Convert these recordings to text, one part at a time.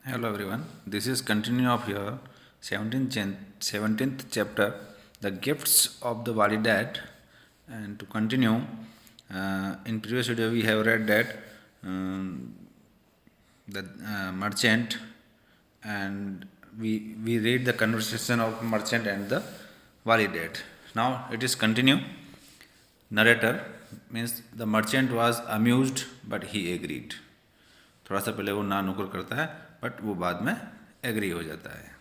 Hello everyone. This is continue of your 17th chapter, the gifts of the Validat. And to continue, in previous video we have read that the merchant, and we read the conversation of merchant and the Validat. Now it is continue. Narrator means the merchant was amused but he agreed. थोड़ा सा पहले वो ना नुकुर करता है but वो बाद में एग्री हो जाता है.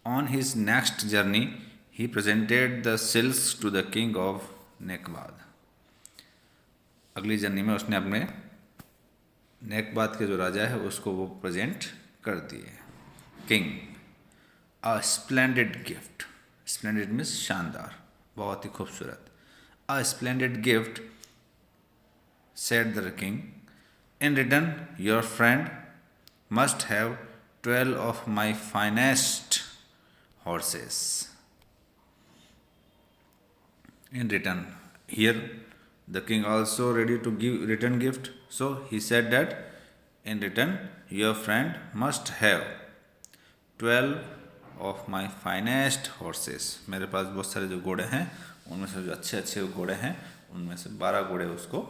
On his next journey he presented the silks to the king of Nekabad. अगली जर्नी में उसने अपने नेकबाद के जो राजा है उसको वो प्रेजेंट कर दिए. किंग, अ स्प्लेंडेड गिफ्ट. स्प्लेंडेड मीन्स शानदार, बहुत ही खूबसूरत. अ splendid gift, said the king. In return, your friend must have 12 of my finest horses. In return, here the king also ready to give return gift. So he said that in return, your friend must have 12 of my finest horses. मेरे पास बहुत सारे जो घोड़े हैं उनमें से जो अच्छे अच्छे घोड़े हैं उनमें से 12 घोड़े उसको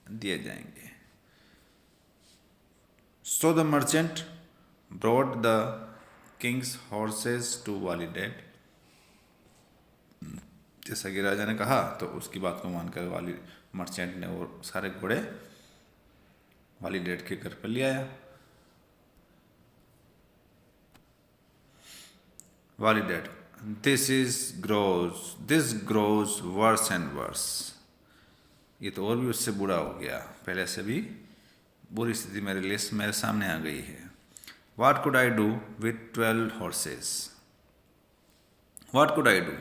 दिए जाएंगे. So the merchant brought the king's horses to Walidat. जैसा कि राजा ने कहा तो उसकी बात को मानकर वाली मर्चेंट ने वो सारे घोड़े वालीडेट के घर पर ले आया. वालीडेट, this grows worse and worse. ये तो और भी उससे बुरा हो गया, पहले से भी बुरी स्थिति मेरे सामने आ गई है. What could I do with 12 horses? What could I do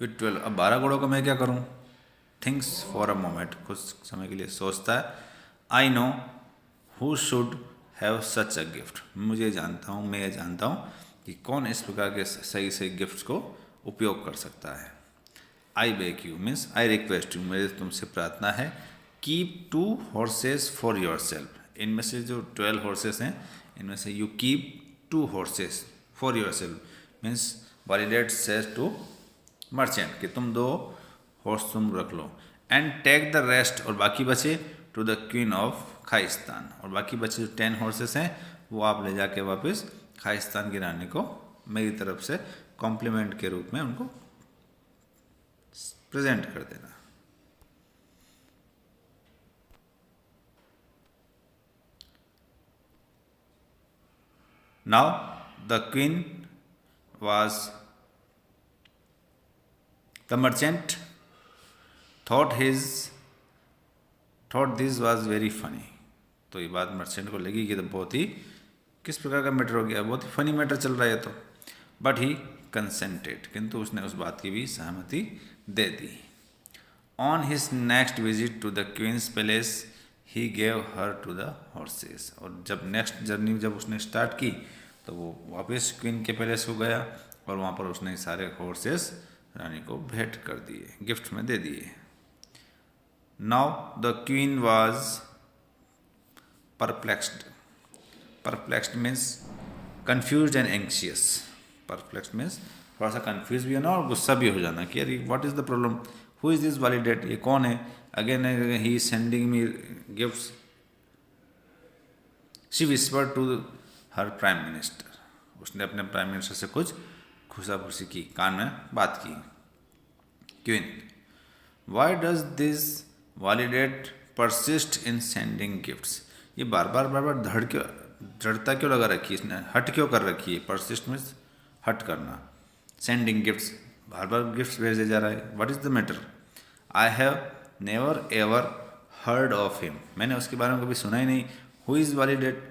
with 12? अब 12 घोड़ों को मैं क्या करूं? Thinks for a moment, कुछ समय के लिए सोचता है. I know who should have such a gift. मैं जानता हूं कि कौन इस प्रकार के सही सही गिफ्ट्स को उपयोग कर सकता है. I beg you means I request you, मेरे तुमसे प्रार्थना है. Keep 2 horses for yourself. इनमें से जो 12 horses हैं इनमें से you keep 2 horses for yourself. Means Walidad says to merchant कि तुम 2 horse तुम रख लो. एंड टेक द रेस्ट, और बाकी बचे to the queen of Khaistan. और बाकी बचे जो 10 horses हैं वो आप ले जाके वापस खाइस्तान की रानी को मेरी तरफ से कॉम्प्लीमेंट के रूप में उनको प्रेजेंट कर देना. Now the queen was, the merchant thought this was very funny. तो ये बात मर्चेंट को लगी कि तो बहुत ही किस प्रकार का मैटर हो गया, बहुत ही फनी मैटर चल रहा है तो. बट ही कंसेंटेड, किंतु उसने उस बात की भी सहमति दे दी. On his next visit to the queen's palace he gave her two the horses. और जब नेक्स्ट जर्नी जब उसने स्टार्ट की तो वो वापस क्वीन के पैलेस को गया और वहाँ पर उसने सारे हॉर्सेस रानी को भेंट कर दिए, गिफ्ट में दे दिए. Now the queen was perplexed. Perplexed means confused and anxious. Perplexed means थोड़ा सा कंफ्यूज भी होना और गुस्सा भी हो जाना कि अरे what is the problem, who is this validate, ये कौन है. Again he is sending me gifts. She whispered to her prime minister. उसने अपने प्राइम मिनिस्टर से कुछ घुसाघुसी की, कान में बात की. Queen, why does this validate persist in sending gifts. ये बार बार दृढ़ता क्यों लगा रखी है, इसने हट क्यों कर रखी है. परसिस्ट मीन्स हट करना. सेंडिंग गिफ्ट्स, बार बार गिफ्ट्स भेजे जा रहा है. What is the matter. I have never ever heard of him. मैंने उसके बारे में कभी सुना ही नहीं. हु इज़ वैलिडेट,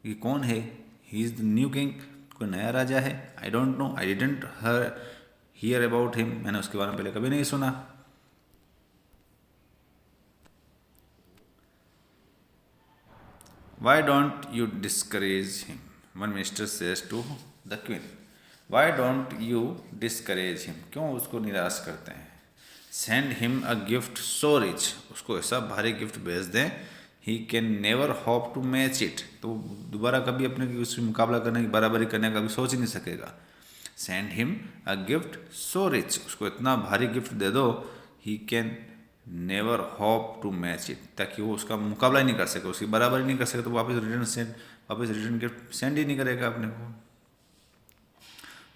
ये कौन है. He is the new king, कोई नया राजा है. I don't know, I didn't here about him. मैंने उसके बारे में पहले कभी नहीं सुना. Why don't you discourage him? One minister says to the queen. Why don't you discourage him? क्यों उसको निराश करते हैं. Send him a gift so rich. उसको ऐसा भारी गिफ्ट भेज दें. He can never hope to match it, तो दोबारा कभी अपने उससे मुकाबला करने की, बराबरी करने का भी सोच ही नहीं सकेगा। Send him a gift so rich, उसको इतना भारी गिफ्ट दे दो, he can never hope to match it, ताकि वो उसका मुकाबला ही नहीं कर सके, उसकी बराबरी नहीं कर सके, तो वापस रिटर्न गिफ्ट सेंड ही नहीं करेगा अपने को।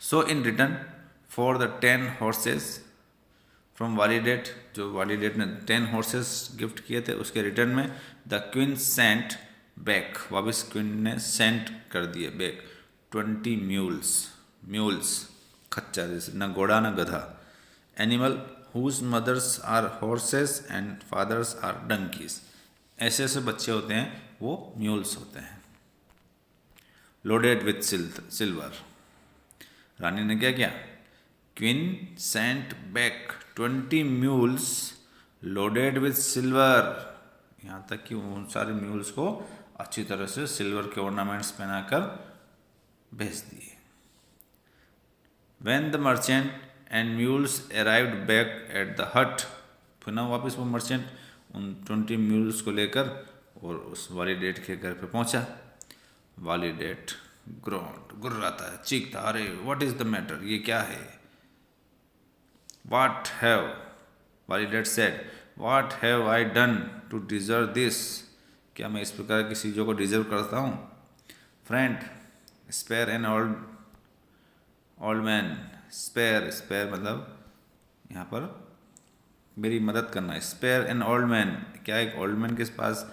So in return for the 10 horses from Walidad, जो वॉलीडेट ने 10 हॉर्सेस गिफ्ट किए थे, उसके रिटर्न में द क्वीन सेंट बैक, वापस क्वीन ने सेंट कर दिए बैक 20 म्यूल्स खच्चर, जैसे न घोड़ा न गधा, animal whose mothers are horses and fathers are donkeys, ऐसे ऐसे बच्चे होते हैं वो म्यूल्स होते हैं। लोडेड विथ सिल्वर, रानी ने क्या किया, queen Saint back 20 mules loaded with silver, यहाँ तक कि उन सारे म्यूल्स को अच्छी तरह से सिल्वर के ऑर्नामेंट्स पहनाकर भेज दिए। When the merchant and mules arrived back at the hut, फिर ना वापस वो मर्चेंट उन 20 म्यूल्स को लेकर और उस वॉलीडेट के घर पे पहुंचा। वॉलीडेट ग्रोन्ड, गुर्राता है, चीखता, अरे व्हाट इज द मैटर, ये क्या है। What have, Walidad said, What have I done to deserve this, क्या मैं इस प्रकार की चीज़ों को डिजर्व करता हूँ। Friend, spare an old man, spare मतलब यहाँ पर मेरी मदद करना है। स्पेयर एन ओल्ड मैन, क्या एक ओल्ड मैन के पास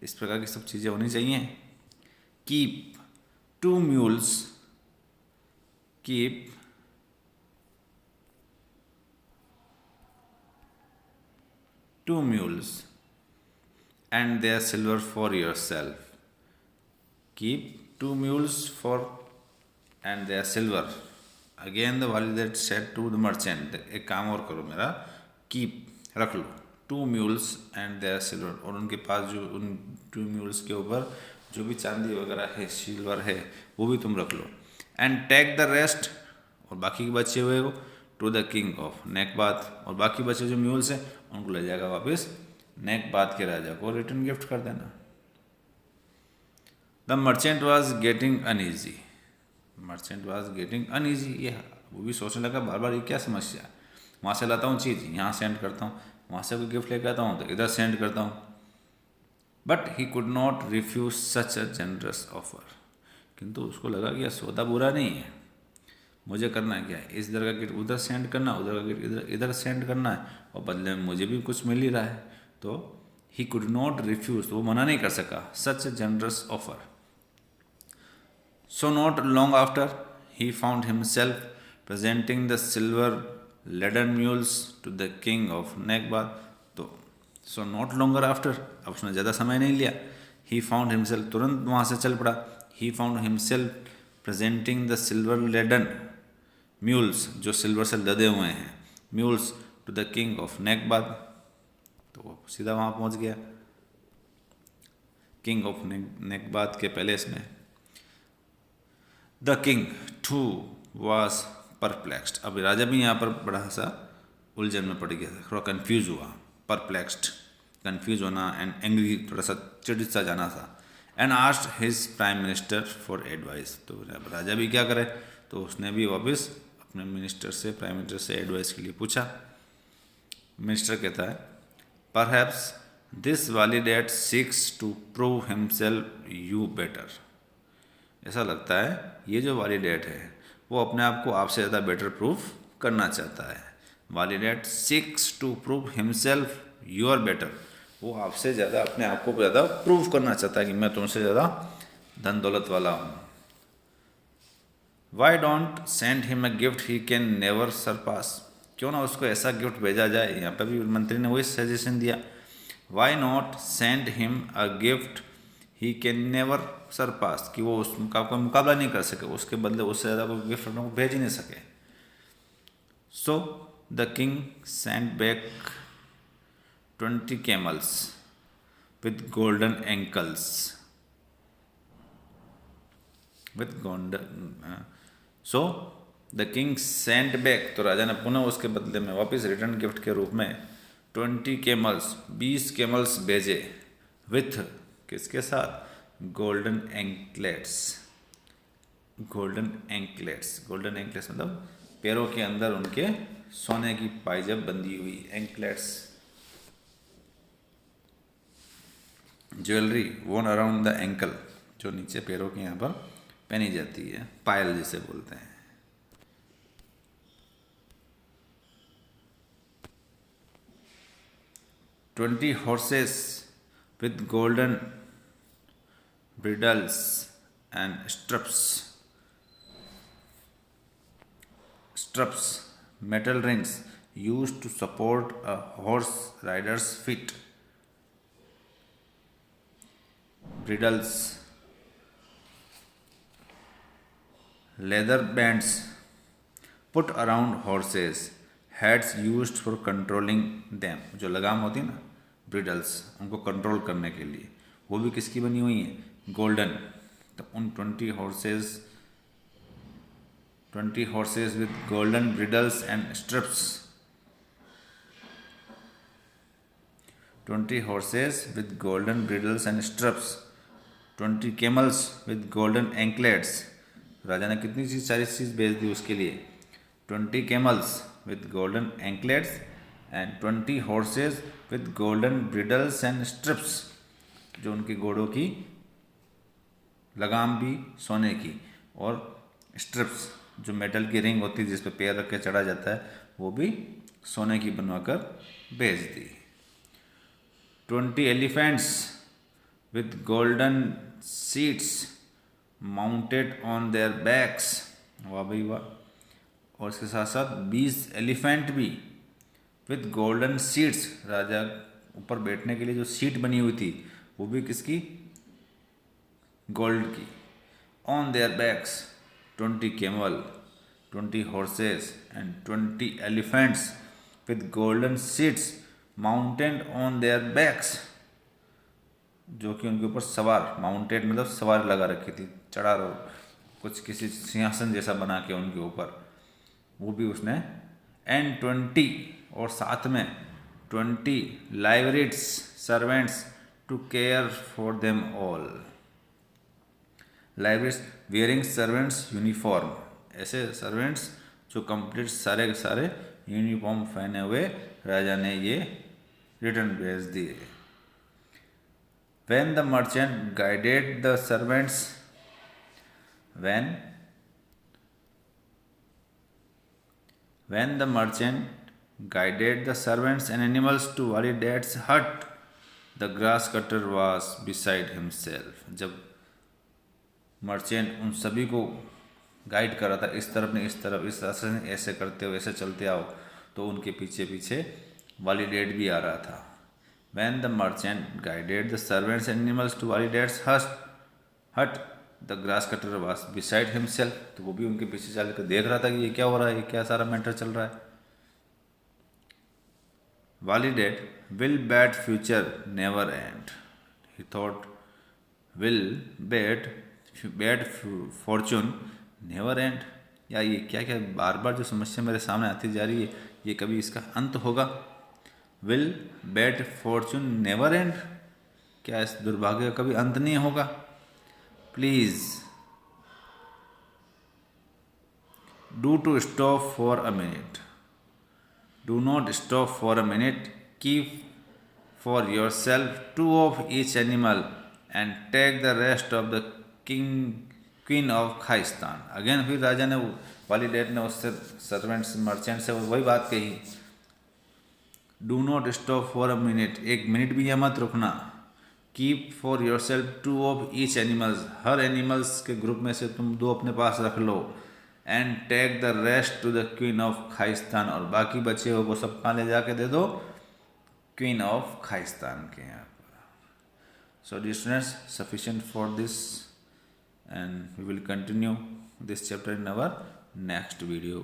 इस प्रकार की सब चीज़ें होनी चाहिए। Keep 2 mules, keep 2 mules and their silver for yourself. Keep 2 mules for and their silver. Again the वॉलीडेट said to the merchant, एक काम और करो मेरा, कीप रख लो 2 mules and their silver, और उनके पास जो उन 2 mules के ऊपर जो भी चांदी वगैरह है, सिल्वर है, वो भी तुम रख लो। एंड टेक द रेस्ट, और बाकी के बचे हुए को टू द किंग ऑफ नेकबाद, और बाकी बचे जो म्यूल्स हैं उनको ले जाएगा वापस नेकबाद के राजा को रिटर्न गिफ्ट कर देना। The merchant was getting uneasy, merchant was getting uneasy, ये वो भी सोचने लगा बार बार ये क्या समस्या, वहाँ से लाता हूँ चीज़, यहाँ सेंड करता हूँ, वहाँ से कोई गिफ्ट लेकर आता हूँ तो इधर सेंड करता हूँ। But he could not refuse such a generous offer, किंतु उसको लगा कि यह सौदा बुरा नहीं है, मुझे करना है क्या है, इस इधर का गिफ्ट उधर सेंड करना, उधर का गिफ्ट इधर सेंड करना है, और बदले में मुझे भी कुछ मिल ही रहा है, तो ही कुड नॉट रिफ्यूज, वो मना नहीं कर सका such a generous offer. So not long after he found himself presenting the silver laden mules to the king of Nekabad, तो सो नॉट लॉन्गर आफ्टर, अब उसने ज़्यादा समय नहीं लिया, ही फाउंड हिमसेल्फ, तुरंत वहाँ से चल पड़ा, he found himself presenting the silver laden mules, जो सिल्वर से लदे हुए हैं mules, to the king of Nekabad, तो वो सीधा वहाँ पहुँच गया किंग ऑफ नेकबाद के पैलेस में। The king too was perplexed, अब राजा भी यहाँ पर बड़ा सा उलझन में पड़ गया था, थोड़ा कन्फ्यूज हुआ, परप्लेक्स्ड कन्फ्यूज होना, एंड एंग्री, थोड़ा सा चिढ़ सा जाना था। And asked his prime minister for advice, तो राजा भी क्या करे, तो उसने भी वापस अपने मिनिस्टर से, प्राइम मिनिस्टर से एडवाइस के लिए पूछा। मिनिस्टर कहता है, perhaps this Walidad seeks to prove himself you better, ऐसा लगता है ये जो वॉलीडेट है वो अपने आप को आपसे ज़्यादा बेटर प्रूव करना चाहता है। Walidad seeks to prove himself you are better, वो आपसे ज़्यादा अपने आप को ज़्यादा प्रूव करना चाहता है कि मैं तुमसे ज़्यादा धन दौलत वाला हूँ। Why don't send him a gift he can never surpass, क्यों ना उसको ऐसा गिफ्ट भेजा जाए, यहाँ पर भी मंत्री ने वही सजेशन दिया। Why not send him a gift he can never surpass, कि वो उसका कोई मुकाबला नहीं कर सके, उसके बदले उससे ज़्यादा कोई गिफ्ट अपने को भेज ही नहीं सके। So the king send back 20 camels with golden ankles, with golden, so the king sent back, तो राजा ने पुनः उसके बदले में वापस रिटर्न गिफ्ट के रूप में 20 camels 20 camels भेजे, with किसके साथ? Golden anklets. Golden anklets, golden anklets मतलब पैरों के अंदर उनके सोने की पायजब बंधी हुई, एंकलेट्स। ज्वेलरी वोन अराउंड द एंकल, जो नीचे पैरों के यहाँ पर पहनी जाती है, पायल जिसे बोलते हैं। 20 horses with golden bridles and strups, metal rings used to support a horse rider's feet. Bridles, leather bands put around horses, heads used for controlling them. जो लगाम होती है ना, ब्रिडल्स, उनको कंट्रोल करने के लिए, वो भी किसकी बनी हुई है? गोल्डन। तो उन 20 horses with golden bridles and strips, 20 horses with golden bridles and struts, 20 camels with golden anklets. राजा ने कितनी चीज, सारी चीज भेज दी उसके लिए। 20 camels with golden anklets and 20 horses with golden bridles and strips, जो उनके घोड़ों की लगाम भी सोने की, और स्ट्रिप्स जो मेटल की रिंग होती है जिस पे पैर रख के चढ़ा जाता है, वो भी सोने की बनवाकर भेज दी। 20 elephants with golden seats mounted on their backs, वाह भाई वाह। और इसके साथ साथ 20 एलिफेंट भी विथ गोल्डन सीट्स, राजा ऊपर बैठने के लिए जो सीट बनी हुई थी वो भी किसकी? गोल्ड की। On their backs 20 camel, 20 horses and 20 elephants with golden seats mounted on their backs, जो कि उनके ऊपर सवार, माउंटेड मतलब सवार लगा रखी थी, चढ़ा रहो, कुछ किसी सिंहासन जैसा बना के उनके ऊपर, वो भी उसने। एंड 20, और साथ में 20 liveried servants to care for them all. Liveried wearing servants uniform, ऐसे सर्वेंट्स जो कंप्लीट सारे के सारे यूनिफॉर्म पहने हुए, राजा ने ये रिटर्न भेज दिए। When the merchant guided the servants, when the merchant guided the servants and animals to Wali Dad's hut, the grass cutter was beside himself. जब मर्चेंट उन सभी को गाइड कर रहा था, इस तरफ नहीं इस तरफ, इस रास्ते से ऐसे करते हो, ऐसे चलते आओ, तो उनके पीछे पीछे वाली डैड भी आ रहा था। When the merchant guided the servants and animals to Wali Dad's hut, the grass cutter was beside himself. तो वो भी उनके पीछे चल कर देख रहा था कि ये क्या हो रहा है, ये क्या सारा मैटर चल रहा है। Wali Dad, will bad future never end? He thought, will bad fortune never end? या ये क्या क्या बार बार जो समस्या मेरे सामने आती जा रही है, ये कभी इसका अंत होगा? Will bad fortune never end, क्या इस दुर्भाग्य का कभी अंत नहीं होगा? Please do to stop for a minute, do not stop for a minute, keep for yourself 2 of each animal and take the rest of the queen of Khaistan. Again फिर राजा ने, वाली डैड ने उससे servants merchant से वही बात कही, do not stop for a minute, एक मिनट भी यहाँ मत रुकना। Keep for yourself 2 of each animals, हर एनिमल्स के ग्रुप में से तुम 2 अपने पास रख लो। And take the rest to the queen of Khaistan, और बाकी बचे हुए को सब कहाँ ले जाके दे दो? क्वीन ऑफ खाइस्तान के यहाँ पर। So dear students, sufficient for this, and we will continue this chapter in our next video.